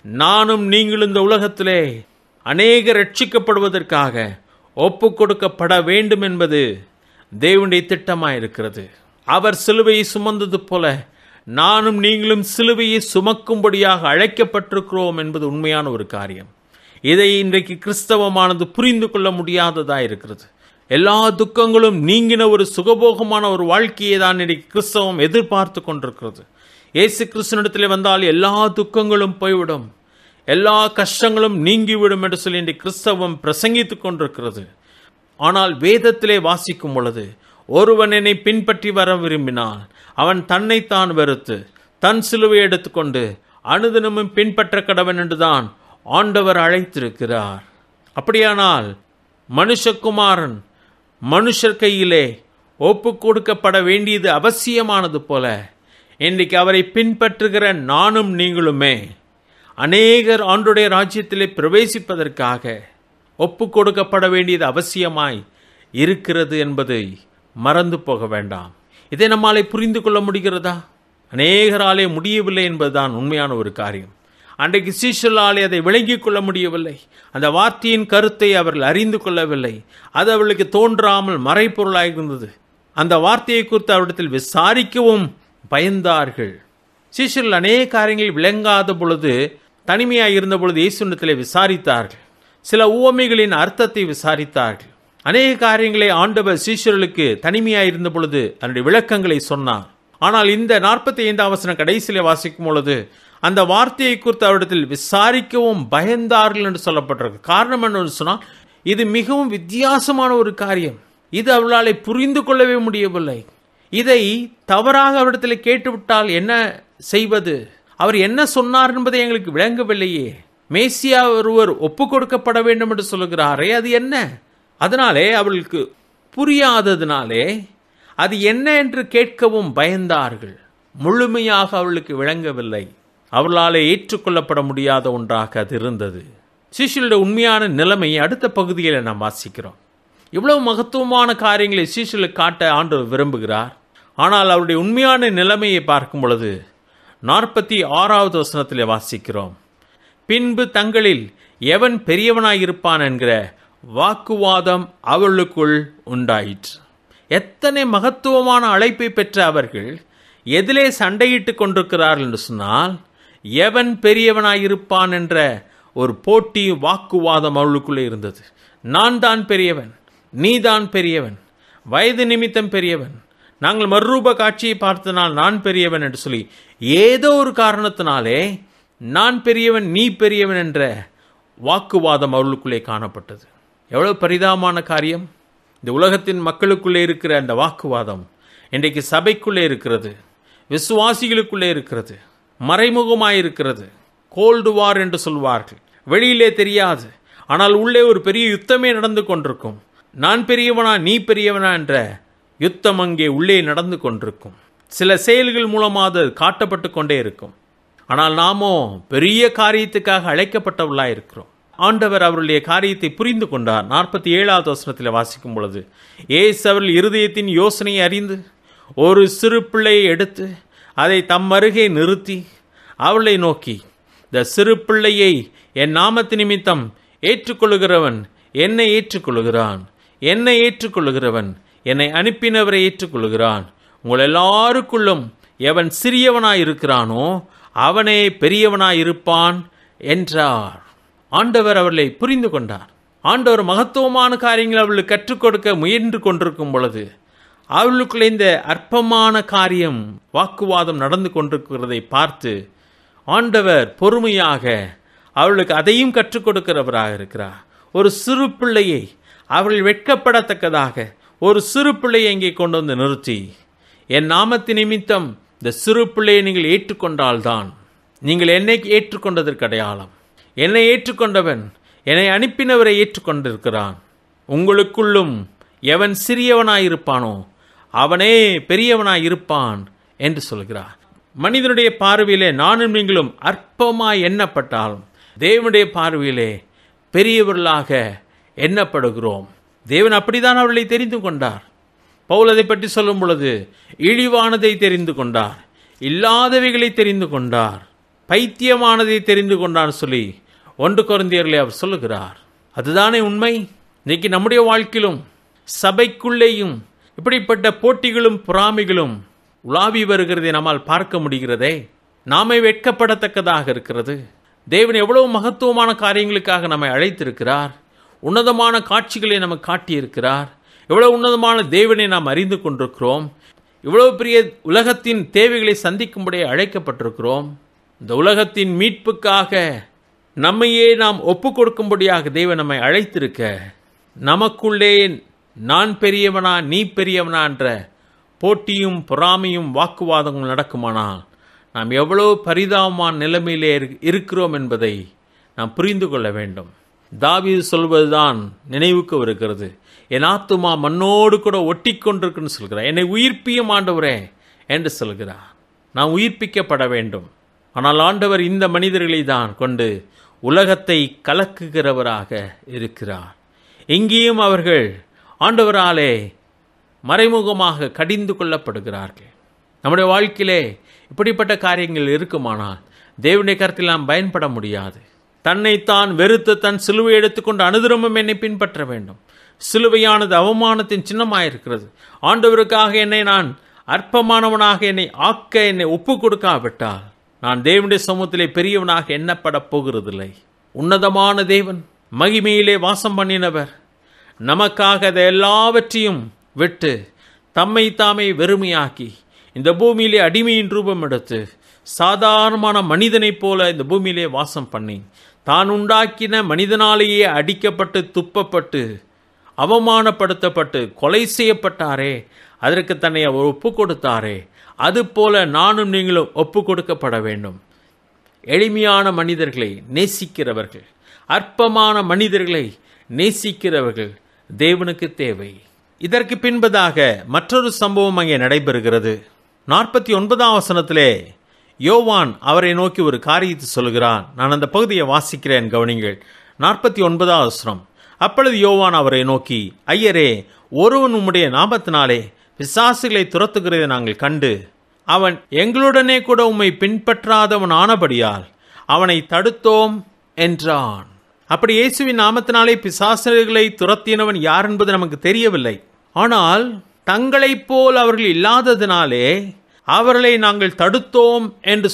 நானும் நீங்களும் இந்த உலகத்திலே அநேக ரட்சிக்கப்படுவதற்காக ஒப்பு கொடுக்கப்பட வேண்டும் என்பது தேவனுடைய திட்டமாயிருக்கிறது. அவர் சிலுவையை சுமந்தது போல நானும் நீங்களும் சிலுவையை சுமக்கும்படியாக அழைக்கப்பட்டிருக்கிறோம் என்பது உண்மையான ஒரு காரியம். இதை இன்றைக்கு கிறிஸ்தவமானது புரிந்து கொள்ள முடியாததா இருக்கிறது. எல்லா துக்கங்களும் நீங்கின ஒரு சுகபோகமான ஒரு வாழ்க்கையை தான் இன்றைக்கு கிறிஸ்தவம் எதிர்பார்த்து கொண்டிருக்கிறது. இயேசு கிறிஸ்துவினிடத்தில் வந்தால் எல்லா துக்கங்களும் போய்விடும், எல்லா கஷ்டங்களும் நீங்கிவிடும் என்று சொல்லி இன்றைக்கு கிறிஸ்தவம் பிரசங்கித்துக் கொண்டிருக்கிறது. ஆனால் வேதத்திலே வாசிக்கும் பொழுது ஒருவன் என்னை பின்பற்றி வர விரும்பினால் அவன் தன்னைத்தான் வெறுத்து தன் சிலுவை எடுத்துக்கொண்டு அனுதினமும் பின்பற்ற கடவன் என்றுதான் ஆண்டவர் அழைத்திருக்கிறார். அப்படியானால் மனுஷகுமாரன் மனுஷர் கையிலே ஒப்பு கொடுக்கப்பட வேண்டியது அவசியமானது போல இன்றைக்கு அவரை பின்பற்றுகிற நானும் நீங்களுமே அநேகர் ஆண்டுடைய ராஜ்யத்திலே பிரவேசிப்பதற்காக ஒப்பு கொடுக்கப்பட வேண்டியது அவசியமாய் இருக்கிறது என்பதை மறந்து போக வேண்டாம். இதை நம்மாலே புரிந்து கொள்ள முடிகிறதா? அநேகராலே முடியவில்லை என்பதுதான் உண்மையான ஒரு காரியம். அன்றைக்கு சீஷர்களாலே அதை விளங்கிக் கொள்ள முடியவில்லை. அந்த வார்த்தையின் கருத்தை அவர்கள் அறிந்து கொள்ளவில்லை. அது அவர்களுக்கு தோன்றாமல் மறைப்பொருளாக இருந்தது. அந்த வார்த்தையை குறித்து அவரிடத்தில் விசாரிக்கவும் பயந்தார்கள். சீஷர்கள் அநேக காரியங்கள் விளங்காத பொழுது, தனிமையாக இருந்த பொழுது இயேசுவிடத்திலே விசாரித்தார்கள். சில உவமைகளின் அர்த்தத்தை விசாரித்தார்கள். அநேக காரியங்களை ஆண்டவர் சீஷர்களுக்கு தனிமையாக இருந்த பொழுது அதனுடைய விளக்கங்களை சொன்னார். ஆனால் இந்த 45 வசனம் கடைசியிலே வாசிக்கும் பொழுது அந்த வார்த்தையை குறித்து அவரிடத்தில் விசாரிக்கவும் பயந்தார்கள் என்று சொல்லப்பட்டிருக்கு. காரணம் என்னன்னு சொன்னால், இது மிகவும் வித்தியாசமான ஒரு காரியம். இது அவர்களாலே புரிந்து கொள்ளவே முடியவில்லை. இதை தவறாக அவரிடத்தில் கேட்டுவிட்டால் என்ன செய்வது? அவர் என்ன சொன்னார் என்பதை எங்களுக்கு விளங்கவில்லையே. மேசியா ஒருவர் ஒப்பு கொடுக்கப்பட வேண்டும் என்று சொல்லுகிறாரே, அது என்ன? அதனாலே அவர்களுக்கு புரியாததினாலே அது என்ன என்று கேட்கவும் பயந்தார்கள். முழுமையாக அவர்களுக்கு விளங்கவில்லை. அவர்களாலே ஏற்றுக்கொள்ளப்பட முடியாத ஒன்றாக அது இருந்தது. சீஷர்களுடைய உண்மையான நிலைமை அடுத்த பகுதியில் நாம் வாசிக்கிறோம். இவ்வளவு மகத்துவமான காரியங்களை சீஷர்களுக்கு காட்ட ஆண்டவர் விரும்புகிறார். ஆனால் அவருடைய உண்மையான நிலைமையை பார்க்கும் பொழுது 46வது வசனத்திலே வாசிக்கிறோம். பின்பு தங்களில் எவன் பெரியவனாயிருப்பான் என்கிற வாக்குவாதம் அவர்களுக்குள் உண்டாயிற்று. எத்தனை மகத்துவமான அழைப்பை பெற்ற அவர்கள் எதிலே சண்டையிட்டு கொண்டிருக்கிறார்கள் என்று சொன்னால், எவன் பெரியவனாயிருப்பான் என்ற ஒரு போட்டி வாக்குவாதம் அவர்களுக்குள்ளே இருந்தது. நான் தான் பெரியவன், நீ தான் பெரியவன், வயது நிமித்தம் பெரியவன், நாங்கள் மறுரூப காட்சியை பார்த்தனால் நான் பெரியவன் என்று சொல்லி ஏதோ ஒரு காரணத்தினாலே நான் பெரியவன் நீ பெரியவன் என்ற வாக்குவாதம் அவர்களுக்குள்ளே காணப்பட்டது. எவ்வளவு பரிதாபமான காரியம்! இந்த உலகத்தின் மக்களுக்குள்ளே இருக்கிற அந்த வாக்குவாதம் இன்றைக்கு சபைக்குள்ளே இருக்கிறது, விசுவாசிகளுக்குள்ளே இருக்கிறது, மறைமுகமாயிருக்கிறது. கோல்டு வார் என்று சொல்வார்கள். வெளியிலே தெரியாது, ஆனால் உள்ளே ஒரு பெரிய யுத்தமே நடந்து கொண்டிருக்கும். நான் பெரியவனா நீ பெரியவனா என்ற யுத்தம் அங்கே உள்ளே நடந்து கொண்டிருக்கும். சில செயல்கள் மூலமாக காட்டப்பட்டு கொண்டே இருக்கும். ஆனால் நாமோ பெரிய காரியத்துக்காக அழைக்கப்பட்டவர்களாக இருக்கிறோம். ஆண்டவர் அவருடைய காரியத்தை புரிந்து கொண்டார். 47வது வசனத்தில் வாசிக்கும் பொழுது, இயேசு அவர்கள் இருதயத்தின் யோசனையை அறிந்து ஒரு சிறு பிள்ளையை எடுத்து அதை தம் அருகே நிறுத்தி அவளை நோக்கி, இந்த சிறு பிள்ளையை என் நாமத்து நிமித்தம் ஏற்றுக்கொள்ளுகிறவன் என்னை ஏற்றுக்கொள்ளுகிறான், என்னை ஏற்றுக்கொள்ளுகிறவன் என்னை அனுப்பினவரை ஏற்றுக்கொள்ளுகிறான். உங்கள் எல்லாருக்குள்ளும் எவன் சிறியவனாயிருக்கிறானோ அவனே பெரியவனாயிருப்பான் என்றார். ஆண்டவர் அவர்களை புரிந்து கொண்டார். ஆண்டவர் மகத்துவமான காரியங்கள் அவர்களுக்கு கற்றுக் கொடுக்க முயன்று கொண்டிருக்கும் பொழுது அவர்களுக்குள்ள இந்த அற்பமான காரியம் வாக்குவாதம் நடந்து கொண்டிருக்கிறதை பார்த்து ஆண்டவர் பொறுமையாக அவர்களுக்கு அதையும் கற்றுக் கொடுக்கிறவராக இருக்கிறார். ஒரு சிறு பிள்ளையை அவர்கள் வெட்கப்படத்தக்கதாக ஒரு சிறு பிள்ளையை இங்கே கொண்டு வந்து நிறுத்தி, என் நாமத்தின் நிமித்தம் இந்த சிறு பிள்ளையை நீங்கள் ஏற்றுக்கொண்டால்தான் நீங்கள் என்னை ஏற்றுக்கொண்டதற்கு அடையாளம். என்னை ஏற்றுக்கொண்டவன் என்னை அனுப்பினவரை ஏற்றுக்கொண்டிருக்கிறான். உங்களுக்குள்ளும் எவன் சிறியவனாயிருப்பானோ அவனே பெரியவனாயிருப்பான் என்று சொல்கிறார். மனிதனுடைய பார்வையிலே நானும் நீங்களும் அற்பமாய் எண்ணப்பட்டாலும் தேவனுடைய பார்வையிலே பெரியவர்களாக எண்ணப்படுகிறோம். தேவன் அப்படித்தான் அவர்களை தெரிந்து கொண்டார். பவுல் அதை பற்றி சொல்லும் பொழுது இழிவானதை தெரிந்து கொண்டார், இல்லாதவைகளை தெரிந்து கொண்டார், பைத்தியமானதை தெரிந்து கொண்டான்னு சொல்லி 1 கொரிந்தியர்களை அவர் சொல்லுகிறார். அதுதானே உண்மை. இன்னைக்கு நம்முடைய வாழ்க்கையிலும் சபைக்குள்ளேயும் இப்படிப்பட்ட போட்டிகளும் பொறாமைகளும் உலாவி வருகிறதை நம்மால் பார்க்க முடிகிறதே. நாமே வெட்கப்படத்தக்கதாக இருக்கிறது. தேவன் எவ்வளவு மகத்துவமான காரியங்களுக்காக நம்மை அழைத்திருக்கிறார். உன்னதமான காட்சிகளை நமக்கு காட்டியிருக்கிறார். எவ்வளவு உன்னதமான தேவனை நாம் அறிந்து கொண்டிருக்கிறோம். இவ்வளவு பெரிய உலகத்தின் தேவைகளை சந்திக்கும்படி அழைக்கப்பட்டிருக்கிறோம். இந்த உலகத்தின் மீட்புக்காக நம்மையே நாம் ஒப்பு கொடுக்கும்படியாக தேவன் நம்மை அழைத்திருக்க, நமக்குள்ளே நான் பெரியவனா நீ பெரியவனா என்ற போட்டியும் பொறாமையும் வாக்குவாதங்களும் நடக்குமானால் நாம் எவ்வளவு பரிதாபமான நிலைமையிலே இருக்கிறோம் என்பதை நாம் புரிந்து கொள்ள வேண்டும். தாவீது சொல்வதுதான் நினைவுக்கு வருகிறது. என் ஆத்துமா மண்ணோடு கூட ஒட்டி கொண்டிருக்குன்னு சொல்கிறார். என்னை உயிர்ப்பியும் ஆண்டவரே என்று சொல்கிறார். நாம் உயிர்ப்பிக்கப்பட வேண்டும். ஆனால் ஆண்டவர் இந்த மனிதர்களை தான் கொண்டு உலகத்தை கலக்குகிறவராக இருக்கிறார். எங்கேயும் அவர்கள் ஆண்டவராலே மறைமுகமாக கடிந்து கொள்ளப்படுகிறார்கள். நம்முடைய வாழ்க்கையிலே இப்படிப்பட்ட காரியங்கள் இருக்குமானால் தேவனுடைய கருத்தில் நாம் பயன்பட முடியாது. தன்னைத்தான் வெறுத்து தன் சிலுவை எடுத்துக்கொண்டு அனுதினமும் என்னை பின்பற்ற வேண்டும். சிலுவையானது அவமானத்தின் சின்னமாயிருக்கிறது. ஆண்டவருக்காக என்னை நான் அற்பமானவனாக என்னை ஆக்க என்னை ஒப்பு கொடுக்காவிட்டால் நான் தேவனுடைய சமூகத்திலே பெரியவனாக எண்ணப்பட போகிறதில்லை. உன்னதமான தேவன் மகிமையிலே வாசம் பண்ணினவர் நமக்காக அதை எல்லாவற்றையும் விட்டு தம்மை தாமே வெறுமையாக்கி இந்த பூமியிலே அடிமையின் ரூபம் எடுத்து சாதாரணமான மனிதனைப் போல இந்த பூமியிலே வாசம் பண்ணி தான் உண்டாக்கின மனிதனாலேயே அடிக்கப்பட்டு துப்பப்பட்டு அவமானப்படுத்தப்பட்டு கொலை செய்யப்பட்டாரே, அதற்கு தன்னை அவர் ஒப்பு கொடுத்தாரே, அதுபோல நானும் நீங்களும் ஒப்பு கொடுக்கப்பட வேண்டும். எளிமையான மனிதர்களை நேசிக்கிறவர்கள், அற்பமான மனிதர்களை நேசிக்கிறவர்கள் தேவனுக்கு தேவை. இதற்கு பின்பதாக மற்றொரு சம்பவம் அங்கே நடைபெறுகிறது. 49ஆம் வசனத்திலே யோவான் அவரை நோக்கி ஒரு காரியத்தை சொல்கிறான். நான் அந்த பகுதியை வாசிக்கிறேன், கவனிங்கள். 49ஆம் வசனம். அப்பொழுது யோவான் அவரை நோக்கி, ஐயரே, ஒருவன் உம்முடைய நாமத்தினாலே பிசாசுகளை துரத்துகிறதை நாங்கள் கண்டு அவன் எங்களுடனே கூட உம்மை பின்பற்றாதவன் ஆனபடியால் அவனை தடுத்தோம் என்றான். அப்படி இயேசுவின் நாமத்தினாலே பிசாசுகளை துரத்தினவன் யார் என்பது நமக்கு தெரியவில்லை. ஆனால் தங்களைப் போல் அவர்கள் இல்லாததினாலே அவர்களை நாங்கள் தடுத்தோம் என்று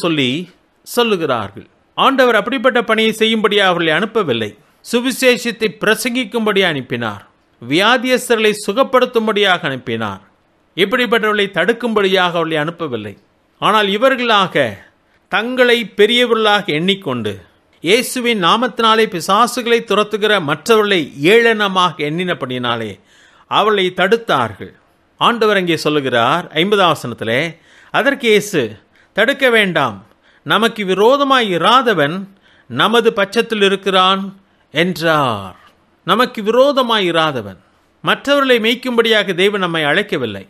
சொல்லுகிறார்கள். ஆண்டவர் அப்படிப்பட்ட பணியை செய்யும்படியாக அவர்களை அனுப்பவில்லை. சுவிசேஷத்தை பிரசங்கிக்கும்படி அனுப்பினார். வியாதியஸ்தர்களை சுகப்படுத்தும்படியாக அனுப்பினார். இப்படிப்பட்டவர்களை தடுக்கும்படியாக அவர்களை அனுப்பவில்லை. ஆனால் இவர்களாக தங்களை பெரியவர்களாக எண்ணிக்கொண்டு இயேசுவின் நாமத்தினாலே பிசாசுகளை துரத்துகிற மற்றவர்களை ஏளனமாக எண்ணினபடினாலே அவர்களை தடுத்தார்கள். ஆண்டவர் அங்கே சொல்லுகிறார் 50ஆம் வசனத்திலே, அதற்கு இயேசு, தடுக்க வேண்டாம், நமக்கு விரோதமாய் இராதவன் நமது பட்சத்தில் இருக்கிறான் என்றார். நமக்கு விரோதமாய் இராதவன். மற்றவர்களை மேய்க்கும்படியாக தேவன் நம்மை அழைக்கவில்லை.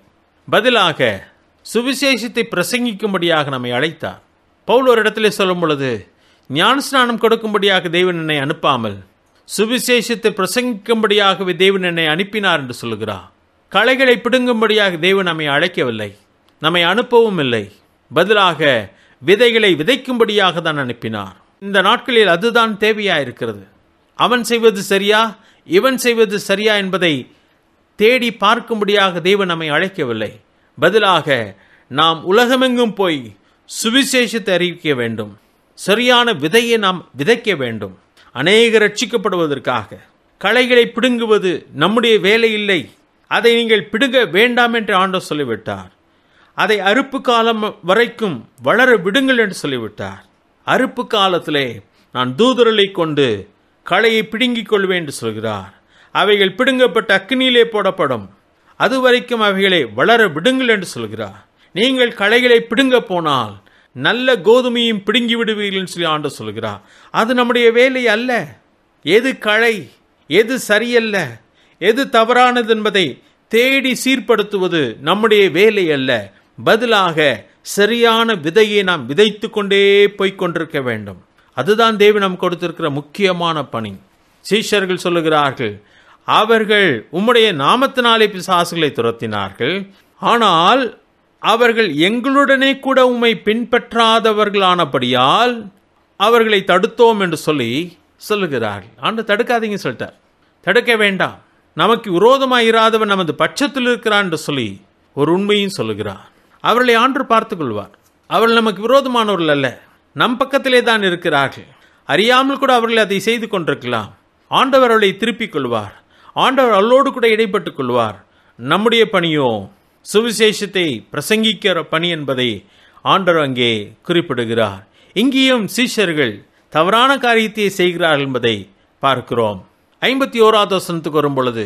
பதிலாக சுவிசேஷத்தை பிரசங்கிக்கும்படியாக நம்மை அழைத்தார். பவுல் ஒரு இடத்திலே சொல்லும் பொழுது, ஞானஸ்நானம் கொடுக்கும்படியாக தேவன் என்னை அனுப்பாமல் சுவிசேஷத்தை பிரசங்கிக்கும்படியாகவே தேவன் என்னை அனுப்பினார் என்று சொல்லுகிறார். களைகளை பிடுங்கும்படியாக தேவன் நம்மை அழைக்கவில்லை, நம்மை அனுப்பவும் இல்லை. பதிலாக விதைகளை விதைக்கும்படியாக தான் அனுப்பினார். இந்த நாட்களில் அதுதான் தேவையாயிருக்கிறது. அவன் செய்வது சரியா, இவன் செய்வது சரியா என்பதை தேடி பார்க்கும்படியாக தேவன் நம்மை அழைக்கவில்லை. பதிலாக நாம் உலகமெங்கும் போய் சுவிசேஷத்தை அறிவிக்க வேண்டும். சரியான விதையை நாம் விதைக்க வேண்டும். அநேகர் ரட்சிக்கப்படுவதற்காக களைகளை பிடுங்குவது நம்முடைய வேலை இல்லை. அதை நீங்கள் பிடுங்க வேண்டாம் என்று ஆண்டவர் சொல்லிவிட்டார். அதை அறுப்பு காலம் வரைக்கும் வளர விடுங்கள் என்று சொல்லிவிட்டார். அறுப்பு காலத்திலே நான் தூதர்களை கொண்டு களையை பிடுங்கிக் கொள்வேன் என்று சொல்கிறார். அவைகள் பிடுங்கப்பட்ட அக்கினியிலே போடப்படும். அதுவரைக்கும் அவைகளை வளர விடுங்கள் என்று சொல்கிறார். நீங்கள் களைகளை பிடுங்க போனால் நல்ல கோதுமையும் பிடுங்கி விடுவீர்கள் என்று சொல்லி ஆண்டவர் சொல்கிறார். அது நம்முடைய வேலை அல்ல. எது களை, எது சரியல்ல, எது தவறானது என்பதை தேடி சீர்படுத்துவது நம்முடைய வேலை அல்ல. பதிலாக சரியான விதையை நாம் விதைத்து கொண்டே போய்கொண்டிருக்க வேண்டும். அதுதான் தேவன் நமக்கு கொடுத்திருக்கிற முக்கியமான பணி. சீஷர்கள் சொல்லுகிறார்கள், அவர்கள் உம்முடைய நாமத்தினாலே பிசாசுகளை துரத்தினார்கள், ஆனால் அவர்கள் எங்களுடனே கூட உம்மை பின்பற்றாதவர்களானபடியால் அவர்களை தடுத்தோம் என்று சொல்லுகிறார்கள். ஆண்டு தடுக்காதீங்க சொல்லிட்டார். தடுக்க வேண்டாம். நமக்கு விரோதமாக இராதவன் நமது பட்சத்தில் இருக்கிறான் என்று சொல்லி ஒரு உண்மையும் சொல்லுகிறார். அவர்களை ஆண்டு பார்த்துக் கொள்வார். அவர்கள் நமக்கு விரோதமானவர்கள் அல்ல, நம் பக்கத்திலே தான் இருக்கிறார்கள். அறியாமல் கூட அவர்கள் அதை செய்து கொண்டிருக்கலாம். ஆண்டவர் அவர்களை திருப்பிக் கொள்வார். ஆண்டவர் அவளோடு கூட இடைப்பட்டுக் கொள்வார். நம்முடைய பணியோ சுவிசேஷத்தை பிரசங்கிக்கிற பணி என்பதை ஆண்டவர் அங்கே குறிப்பிடுகிறார். இங்கேயும் சீஷர்கள் தவறான காரியத்தை செய்கிறார்கள் என்பதை பார்க்கிறோம். 51வது வசனத்துக்கு வரும் பொழுது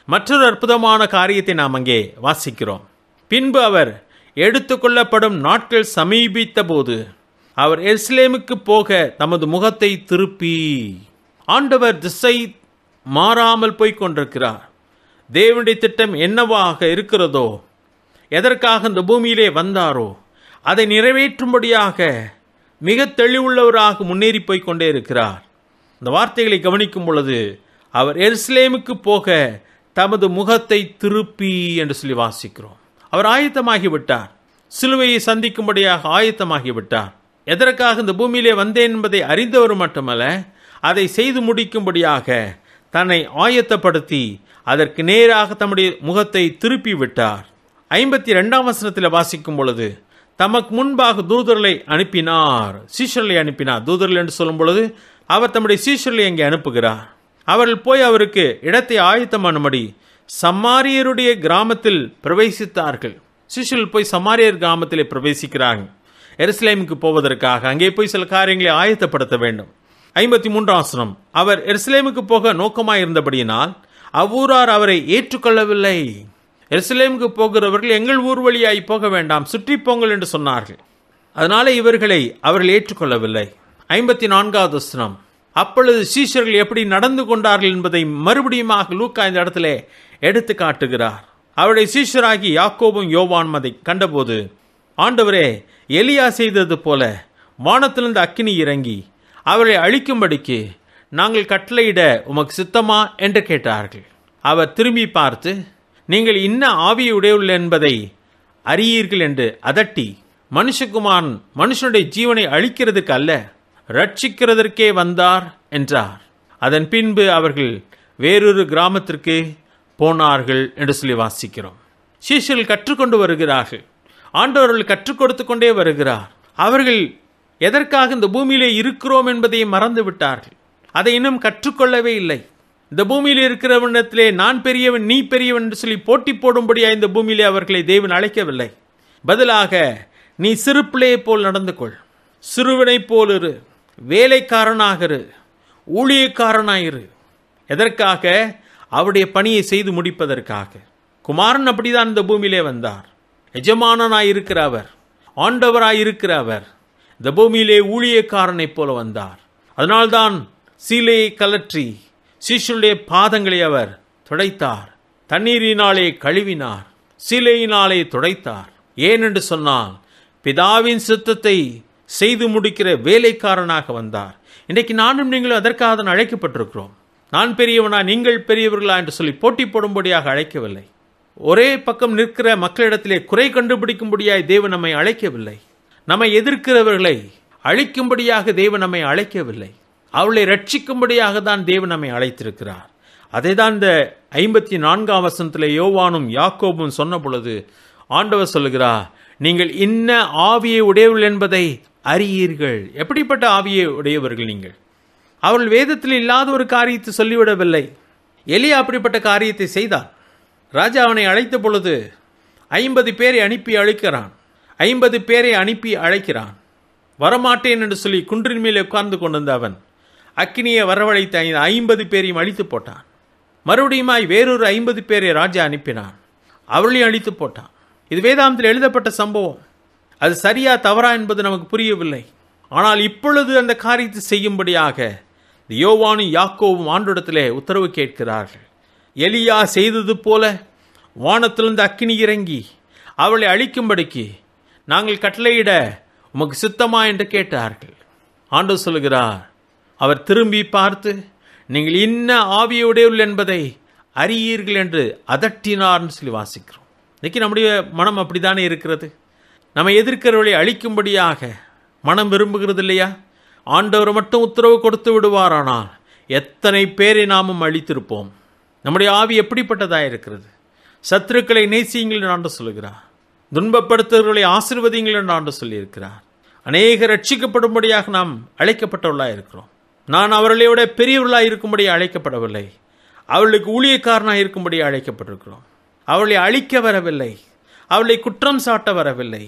மற்றொரு அற்புதமான காரியத்தை நாம் அங்கே வாசிக்கிறோம். பின்பு அவர் எடுத்துக்கொள்ளப்படும் நாட்கள் சமீபித்த போது அவர் எருசலேமுக்கு போக தமது முகத்தை திருப்பி, ஆண்டவர் திசை மாறாமல் போய்கொண்டிருக்கிறார். தேவனுடைய திட்டம் என்னவாக இருக்கிறதோ, எதற்காக இந்த பூமியிலே வந்தாரோ அதை நிறைவேற்றும்படியாக மிக தெளிவுள்ளவராக முன்னேறி போய்கொண்டே இருக்கிறார். இந்த வார்த்தைகளை கவனிக்கும் பொழுது அவர் எருசலேமுக்கு போக தமது முகத்தை திருப்பி என்று சொல்லி வாசிக்கிறோம். அவர் ஆயத்தமாகிவிட்டார். சிலுவையை சந்திக்கும்படியாக ஆயத்தமாகிவிட்டார். எதற்காக இந்த பூமியிலே வந்தேன் என்பதை அறிந்தவர் மட்டுமல்ல, அதை செய்து முடிக்கும்படியாக தன்னை ஆயத்தப்படுத்தி அதற்கு நேராக தம்முடைய முகத்தை திருப்பி விட்டார். 52ஆம் வசனத்தில் வாசிக்கும் பொழுது தமக்கு முன்பாக தூதர்களை அனுப்பினார். சீஷர்களை அனுப்பினார். தூதர்கள் என்று சொல்லும் பொழுது அவர் தம்முடைய சீஷர்களை அங்கே அனுப்புகிறார். அவர்கள் போய் அவருக்கு இடத்தை ஆயத்தமானும்படி சமாரியருடைய கிராமத்தில் பிரவேசித்தார்கள். சீஷர்கள் போய் சமாரியர் கிராமத்திலே பிரவேசிக்கிறார்கள். எருசலேமுக்கு போவதற்காக அங்கே போய் சில காரியங்களை ஆயத்தப்படுத்த வேண்டும். 53ஆம் வசனம், அவர் எருசலேமுக்கு போக நோக்கமாயிருந்தபடியினால் அவ்வூரார் அவரை ஏற்றுக்கொள்ளவில்லை. எருசலேமுக்கு போகிறவர்கள் எங்கள் ஊர் வழியாய் போக வேண்டாம், சுற்றி போங்கள் என்று சொன்னார்கள். அதனால இவர்களை அவர்கள் ஏற்றுக்கொள்ளவில்லை. 54வது வசனம், அப்பொழுது சீஷர்கள் எப்படி நடந்து கொண்டார்கள் என்பதை மறுபடியும் லூக்கா இந்த இடத்துல எடுத்து காட்டுகிறார். அவருடைய சீஷராகி யாக்கோபும் யோவானும் அதை கண்டபோது, ஆண்டவரே, எலியா செய்தது போல வானத்திலிருந்து அக்கினி இறங்கி அவரை அழிக்கும்படிக்கு நாங்கள் கட்டளையிட உமக்கு சித்தமா என்று கேட்டார்கள். அவர் திரும்பி பார்த்து, நீங்கள் இன்ன ஆவியை உடையவுள்ள என்பதை அறியீர்கள் என்று அதட்டி, மனுஷகுமாரன் மனுஷனுடைய ஜீவனை அழிக்கிறதுக்கு அல்ல, ரட்சிக்கிறதற்கே வந்தார் என்றார். அதன் பின்பு அவர்கள் வேறொரு கிராமத்திற்கு போனார்கள் என்று சொல்லி வாசிக்கிறோம். சீஷர்கள் கற்றுக்கொண்டு வருகிறார்கள். ஆண்டவர்கள் கற்றுக் கொடுத்து கொண்டே வருகிறார். அவர்கள் எதற்காக இந்த பூமியிலே இருக்கிறோம் என்பதை மறந்து விட்டார்கள். அதை இன்னும் கற்றுக்கொள்ளவே இல்லை. இந்த பூமியில் இருக்கிறவனிடத்திலே நான் பெரியவன் நீ பெரியவன் என்று சொல்லி போட்டி போடும்படியா இந்த பூமியிலே அவர்களை தேவன் அழைக்கவில்லை. பதிலாக நீ சிறு பிள்ளையை போல் நடந்து கொள், சிறுவனை போல் இரு, வேலைக்காரனாக இரு, ஊழியக்காரனாயிரு. எதற்காக? அவருடைய பணியை செய்து முடிப்பதற்காக. குமாரன் அப்படிதான் இந்த பூமியிலே வந்தார். எஜமானனாயிருக்கிறவர், ஆண்டவராயிருக்கிறவர் இந்த பூமியிலே ஊழியக்காரனை போல வந்தார். அதனால்தான் சீலையை கலற்றி சீஷருடைய பாதங்களை அவர் துடைத்தார், தண்ணீரினாலே கழுவினார், சீலையினாலே துடைத்தார். ஏனென்று சொன்னால் பிதாவின் சித்தத்தை செய்து முடிக்கிற வேலைக்காரனாக வந்தார். இன்றைக்கு நானும் நீங்களும் அதற்காக தான் அழைக்கப்பட்டிருக்கிறோம். நான் பெரியவனா நீங்கள் பெரியவர்களா என்று சொல்லி போட்டி போடும்படியாக அழைக்கவில்லை. ஒரே பக்கம் நிற்கிற மக்களிடத்திலே குறை கண்டுபிடிக்கும்படியாய் தேவன் நம்மை அழைக்கவில்லை. நம்மை எதிர்க்கிறவர்களை அழிக்கும்படியாக தேவன் நம்மை அழைக்கவில்லை. அவளை ரட்சிக்கும்படியாக தான் தேவன் நம்மை அழைத்திருக்கிறார். அதை தான் இந்த 54ஆம் வசனத்திலே யோவானும் யாக்கோபும் சொன்ன பொழுது ஆண்டவர் சொல்லுகிறார், நீங்கள் இன்ன ஆவியை உடையவர்கள் என்பதை அறியீர்கள். எப்படிப்பட்ட ஆவியை உடையவர்கள் நீங்கள்? அவர்கள் வேதத்தில் இல்லாத ஒரு காரியத்தை சொல்லிவிடவில்லை. எலியா அப்படிப்பட்ட காரியத்தை செய்தார். ராஜா அவனை அழைத்த பொழுது 50 பேரை அனுப்பி அழைக்கிறான். 50 பேரை அனுப்பி அழைக்கிறான். வரமாட்டேன் என்று சொல்லி குன்றின் மேலே உட்கார்ந்து கொண்டிருந்த அவன் அக்கினியை வரவழைத்த 50 பேரையும் அழித்து போட்டான். மறுபடியுமாய் வேறொரு 50 பேரை ராஜா அனுப்பினான். அவர்களையும் அழித்து போட்டான். இது வேதாந்தத்தில் எழுதப்பட்ட சம்பவம். அது சரியா தவறா என்பது நமக்கு புரியவில்லை. ஆனால் இப்பொழுது அந்த காரியத்தை செய்யும்படியாக யோவானும் யாக்கோவும் ஆண்டவரிடத்திலே உத்தரவு கேட்கிறார்கள். எலியா செய்தது போல வானத்திலிருந்து அக்கினி இறங்கி அவளை அழிக்கும்படிக்கு நாங்கள் கட்டளையிட உமக்கு சித்தமா என்று கேட்டார்கள். ஆண்டவர் சொல்கிறார், அவர் திரும்பி பார்த்து நீங்கள் இன்ன ஆவியுடையவர்கள் என்பதை அறியீர்கள் என்று அதட்டினார்னு சொல்லி வாசிக்கிறோம். இன்னைக்கு நம்முடைய மனம் அப்படித்தானே இருக்கிறது. நம்ம எதிர்க்கிறவர்களை அழிக்கும்படியாக மனம் விரும்புகிறது இல்லையா? ஆண்டவர் மட்டும் உத்தரவு கொடுத்து விடுவாரானால் எத்தனை பேரை நாமும் அழித்திருப்போம். நம்முடைய ஆவி எப்படிப்பட்டதாக இருக்கிறது? சத்துருக்களை நேசியுங்கள் என்று ஆண்டு சொல்கிறார். துன்பப்படுத்துவர்களை ஆசீர்வதியுங்கள் என்று ஆண்டு சொல்லியிருக்கிறார். அநேக ரட்சிக்கப்படும்படியாக நாம் அழைக்கப்பட்டவர்களாக இருக்கிறோம். நான் அவர்களையோட பெரியவர்களாக இருக்கும்படி அழைக்கப்படவில்லை. அவர்களுக்கு ஊழியக்காரனாக இருக்கும்படி அழைக்கப்பட்டிருக்கிறோம். அவளை அழிக்க வரவில்லை. அவளை குற்றம் சாட்ட வரவில்லை.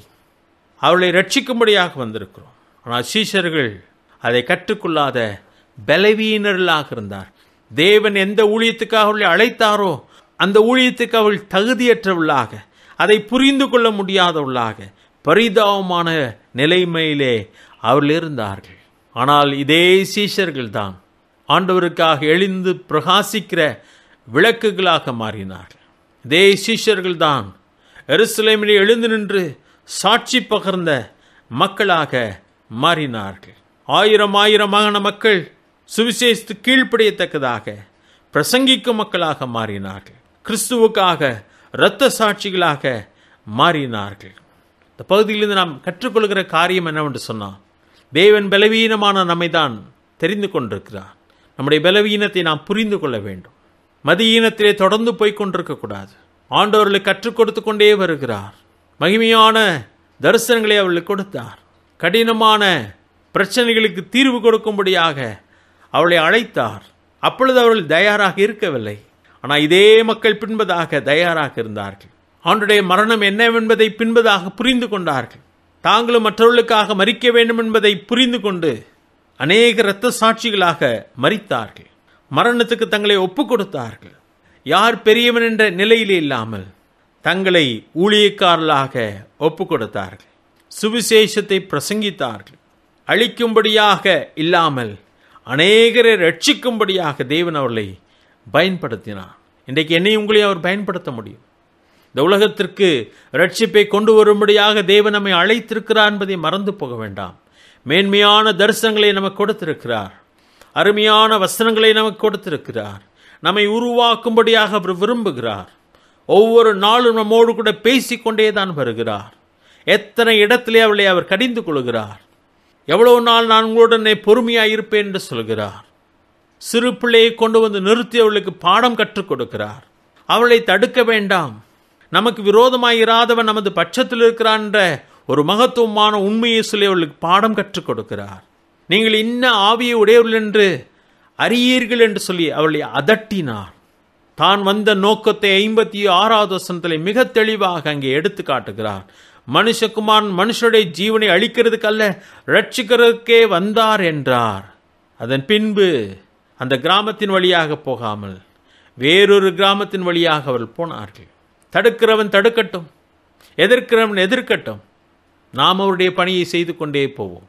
அவளை ரட்சிக்கும்படியாக வந்திருக்கிறோம். ஆனால் சீஷர்கள் அதை கற்றுக்கொள்ளாத பலவீனர்களாக இருந்தார். தேவன் எந்த ஊழியத்துக்காக அவளை அழைத்தாரோ அந்த ஊழியத்துக்கு அவள் தகுதியற்றவளாக, அதை புரிந்து கொள்ள முடியாதவளாக, பரிதாபமான நிலைமையிலே அவர்கள் இருந்தார்கள். ஆனால் இதே சீஷர்கள் தான் ஆண்டவருக்காக எழுந்து பிரகாசிக்கிற விளக்குகளாக மாறினார்கள். இதே சீஷர்கள் தான் எருசலேமிலே எழுந்து நின்று சாட்சி பகர்ந்த மக்களாக மாறினார்கள். ஆயிரமான மக்கள் சுவிசேஷத்து கீழ்ப்படியத்தக்கதாக பிரசங்கிக்கும் மக்களாக மாறினார்கள். கிறிஸ்துவுக்காக இரத்த சாட்சிகளாக மாறினார்கள். இந்த பகுதியிலிருந்து நாம் கற்றுக்கொள்கிற காரியம் என்னவென்று சொன்னால், தேவன் பலவீனமான நம்மை தான் தெரிந்து கொண்டிருக்கிறார். நம்முடைய பலவீனத்தை நாம் புரிந்து கொள்ள வேண்டும். மதியீனத்திலே தொடர்ந்து போய்கொண்டிருக்கக்கூடாது. ஆண்டவர்களுக்கு கற்றுக் கொடுத்து கொண்டே வருகிறார். மகிமையான தரிசனங்களை அவர்களுக்கு கொடுத்தார். கடினமான பிரச்சனைகளுக்கு தீர்வு கொடுக்கும்படியாக அவளை அழைத்தார். அப்பொழுது அவர்கள் தயாராக இருக்கவில்லை. ஆனால் இதே மக்கள் பின்பதாக தயாராக இருந்தார்கள். ஆண்டுடைய மரணம் என்னவென்பதை பின்பதாக புரிந்து கொண்டார்கள். தாங்களும் மற்றவர்களுக்காக மரிக்க வேண்டும் என்பதை புரிந்து கொண்டு அநேக இரத்த சாட்சிகளாக மரித்தார்கள். மரணத்துக்கு தங்களை ஒப்புக் கொடுத்தார்கள். யார் பெரியவன் என்ற நிலையிலே இல்லாமல் தங்களை ஊழியக்காரர்களாக ஒப்புக் கொடுத்தார்கள். சுவிசேஷத்தை பிரசங்கித்தார்கள். அழிக்கும்படியாக இல்லாமல் அநேகரை ரட்சிக்கும்படியாக தேவன் அவர்களை பயன்படுத்தினார். இன்றைக்கு என்னை உங்களையும் அவர் பயன்படுத்த முடியும். இந்த உலகத்திற்கு ரட்சிப்பை கொண்டு வரும்படியாக தேவன் நம்மை அழைத்திருக்கிறார் என்பதை மறந்து போக வேண்டாம். மேன்மையான தரிசனங்களை நமக்கு கொடுத்திருக்கிறார். அருமையான வசனங்களை நமக்கு கொடுத்திருக்கிறார். நம்மை உருவாக்கும்படியாக அவர் விரும்புகிறார். ஒவ்வொரு நாளும் நம்மோடு கூட பேசிக்கொண்டே தான் வருகிறார். எத்தனை இடத்திலே அவளை அவர் கடிந்து கொள்கிறார். எவ்வளவு நாள் நான் உங்களுடனே பொறுமையாக இருப்பேன் என்று சொல்கிறார். சிறு பிள்ளையை கொண்டு வந்து நிறுத்தி அவளுக்கு பாடம் கற்றுக் கொடுக்கிறார். அவளை தடுக்க வேண்டாம். நமக்கு விரோதமாயிராதவன் நமது பட்சத்தில் இருக்கிறான் என்ற ஒரு மகத்துவமான உண்மையை சொல்லி அவளுக்கு பாடம் கற்றுக் கொடுக்கிறார். நீங்கள் இன்ன ஆவியை உடையவர்கள் என்று அறியீர்கள் என்று சொல்லி அவளை அதட்டினார். தான் வந்த நோக்கத்தை 56வது வசனத்திலே மிக தெளிவாக அங்கே எடுத்து காட்டுகிறார். மனுஷகுமாரன் மனுஷனுடைய ஜீவனை அழிக்கிறதுக்கு அல்ல, ரட்சிக்கிறதுக்கே வந்தார் என்றார். அதன் பின்பு அந்த கிராமத்தின் வழியாக போகாமல் வேறொரு கிராமத்தின் வழியாக அவர்கள் போனார்கள். தடுக்கிறவன் தடுக்கட்டும், எதிர்க்கிறவன் எதிர்க்கட்டும், நாம் அவருடைய பணியை செய்து கொண்டே போவோம்.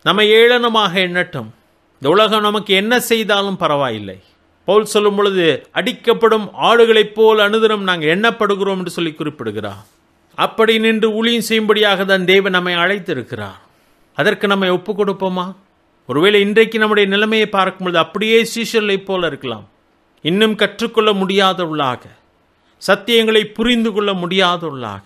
நம்ம ஏளனமாக எண்ணட்டும். இந்த உலகம் நமக்கு என்ன செய்தாலும் பரவாயில்லை. பவுல் சொல்லும் பொழுது அடிக்கப்படும் ஆடுகளைப் போல் அனுதினம் நாங்கள் எண்ணப்படுகிறோம் என்று சொல்லி குறிப்பிடுகிறார். அப்படி நின்று ஊழியம் செய்யும்படியாக தான் தேவன் நம்மை அழைத்திருக்கிறார். அதற்கு நம்மை ஒப்பு கொடுப்போமா? ஒருவேளை இன்றைக்கு நம்முடைய நிலைமையை பார்க்கும் பொழுது அப்படியே சீஷர்களைப் போல இருக்கலாம். இன்னும் கற்றுக்கொள்ள முடியாதவர்களாக, சத்தியங்களை புரிந்து கொள்ள முடியாதவர்களாக,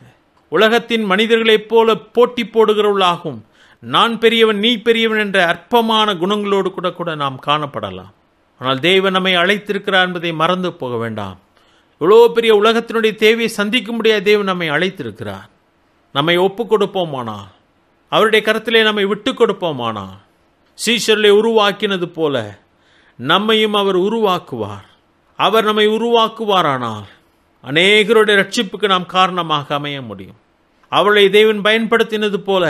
உலகத்தின் மனிதர்களைப் போல போட்டி போடுகிறவர்களாகவும், நான் பெரியவன் நீ பெரியவன் என்ற அற்பமான குணங்களோடு கூட நாம் காணப்படலாம். ஆனால் தேவன் நம்மை அழைத்திருக்கிறார் என்பதை மறந்து போக வேண்டாம். இவ்வளோ பெரிய உலகத்தினுடைய தேவையை சந்திக்க முடியாத தேவன் நம்மை அழைத்திருக்கிறார். நம்மை ஒப்பு கொடுப்போமானால், அவருடைய கரத்திலே நம்மை விட்டு கொடுப்போமானால், சீஷர்களை உருவாக்கினது போல நம்மையும் அவர் உருவாக்குவார். அவர் நம்மை உருவாக்குவாரானால் அநேகருடைய ரட்சிப்புக்கு நாம் காரணமாக அமைய முடியும். அவளை தேவன் பயன்படுத்தினது போல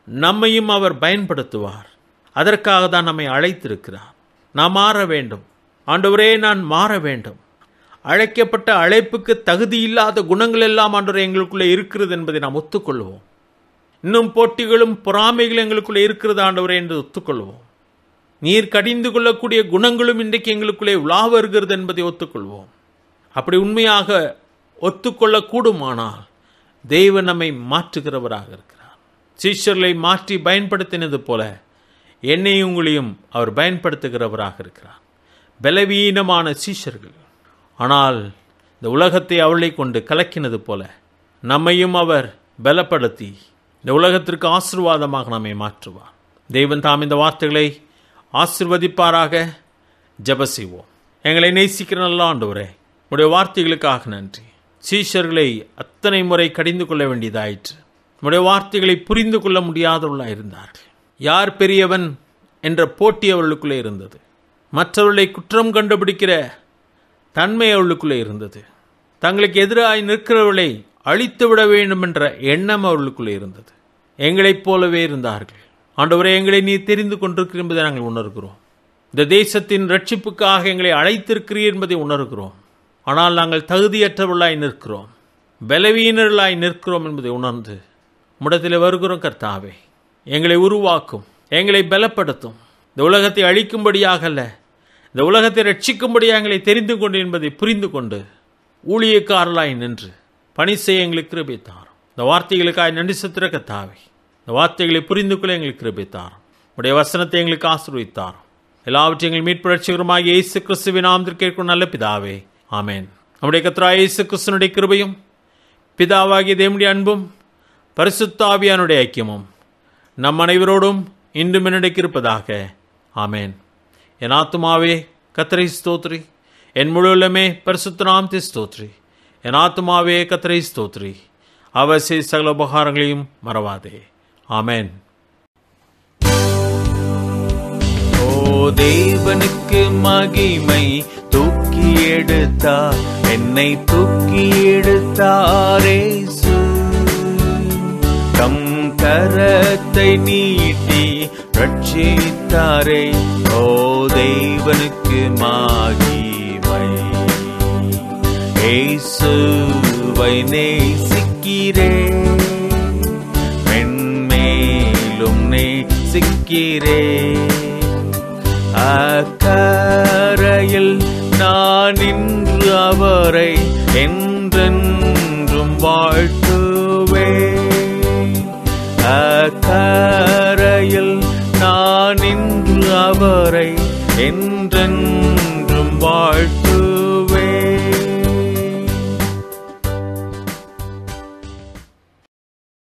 நம்மையும் அவர் பயன்படுத்துவார். அதற்காக தான் நம்மை அழைத்திருக்கிறார். நாம் மாற வேண்டும். ஆண்டவரே, நான் மாற வேண்டும். அழைக்கப்பட்ட அழைப்புக்கு தகுதி இல்லாத குணங்கள் எல்லாம் ஆண்டவரே எங்களுக்குள்ளே இருக்கிறது என்பதை நாம் ஒத்துக்கொள்வோம். இன்னும் போட்டிகளும் பொறாமைகளும் எங்களுக்குள்ளே இருக்கிறது ஆண்டவரே என்று ஒத்துக்கொள்வோம். நீர் கடிந்து கொள்ளக்கூடிய குணங்களும் இன்றைக்கு எங்களுக்குள்ளே உலா வருகிறது என்பதை ஒத்துக்கொள்வோம். அப்படி உண்மையாக ஒத்துக்கொள்ளக்கூடுமானால் தேவன் நம்மை மாற்றுகிறவராக இருக்கிறார். சீஷர்களை மாற்றி பயன்படுத்தினது போல என்னையும் உங்களையும் அவர் பயன்படுத்துகிறவராக இருக்கிறார். பலவீனமான சீஷர்கள், ஆனால் இந்த உலகத்தை அவளை கொண்டு கலக்கினது போல நம்மையும் அவர் பலப்படுத்தி இந்த உலகத்திற்கு ஆசீர்வாதமாக நம்மை மாற்றுவார். தேவன் தாம் இந்த வார்த்தைகளை ஆசீர்வதிப்பாராக. ஜெப செய்வோம். எங்களை நேசிக்கிற நல்ல ஆண்டவரே, உடைய வார்த்தைகளுக்காக நன்றி. சீஷர்களை அத்தனை முறை கடிந்து கொள்ள வேண்டியதாயிற்று. உடைய வார்த்தைகளை புரிந்து கொள்ள முடியாதவர்களாக இருந்தார்கள். யார் பெரியவன் என்ற போட்டி அவர்களுக்குள்ளே இருந்தது. மற்றவர்களை குற்றம் கண்டுபிடிக்கிற தன்மை அவர்களுக்குள்ளே இருந்தது. தங்களுக்கு எதிராக நிற்கிறவர்களை அழித்து விட வேண்டும் என்ற எண்ணம் அவர்களுக்குள்ளே இருந்தது. எங்களைப் போலவே இருந்தார்கள். ஆண்டவரே, எங்களை நீ தெரிந்து கொண்டிருக்கிறீர் என்பதை நாங்கள் உணர்கிறோம். இந்த தேசத்தின் ரட்சிப்புக்காக எங்களை அழைத்திருக்கிறீர் என்பதை உணர்கிறோம். ஆனால் நாங்கள் தகுதியற்றவர்களாய் நிற்கிறோம், பலவீனர்களாய் நிற்கிறோம் என்பதை உணர்ந்து முடத்திலே வருகிறோம். கர்த்தாவே, எங்களை உருவாக்கும், எங்களை பலப்படுத்தும். இந்த உலகத்தை அழிக்கும்படியாக அல்ல, இந்த உலகத்தை ரட்சிக்கும்படியாக எங்களை தெரிந்து கொண்டு என்பதை புரிந்து கொண்டு ஊழியக்காரலாய் நின்று பணி செய்ய எங்களுக்கு கிருபை தாரும். இந்த வார்த்தைகளுக்காக நன்றி செலுத்துகிற கர்த்தாவே, இந்த வார்த்தைகளை புரிந்து கொள்ள எங்களுக்கு கிருபை தாரும். உடைய வசனத்தை எங்களுக்கு ஆசீர்வதித்தாரும். எல்லாவற்றையும் எங்கள் மீட்பு ரட்சகருமாகிய இயேசு கிறிஸ்துவின் நாமத்தில் கேட்கும் நல்ல பிதாவே, ஆமென். நம்முடைய கர்த்தராகிய இயேசு கிறிஸ்துவினுடைய கிருபையும் பிதாவாகிய தேவனுடைய அன்பும் பரிசுத்த ஆவியானுடைய ஐக்கியமும் நம் அனைவரோடும் இன்றும் என்னுடைக்கு இருப்பதாக. ஆமென். என் ஆத்துமாவே கர்த்தரை ஸ்தோத்ரி, என் முழு உள்ளமே பரிசுத்த நாமத்தை ஸ்தோத்ரி. என் ஆத்துமாவே கர்த்தரை ஸ்தோத்ரி, அவர் செய்த சகல உபகாரங்களையும் மறவாதே. ஆமென். ஓ தேவனுக்கு மகிமை, தூக்கி எடுத்தார் என்னை, தூக்கி எடுத்தாரே. தம் கரத்தை நீட்டி ரட்சித்தாரே. ஓ தேவனுக்கு மகிமை. இயேசுவை நேசிக்கிறேன், மென்மேலும் நேசிக்கிறேன். அக்கரையில் நான் நின்று அவரை என்றென்றும் வாழ்த்துவேன். அக்கரையில் நான் நின்று அவரை என்றென்றும் வாழ்த்து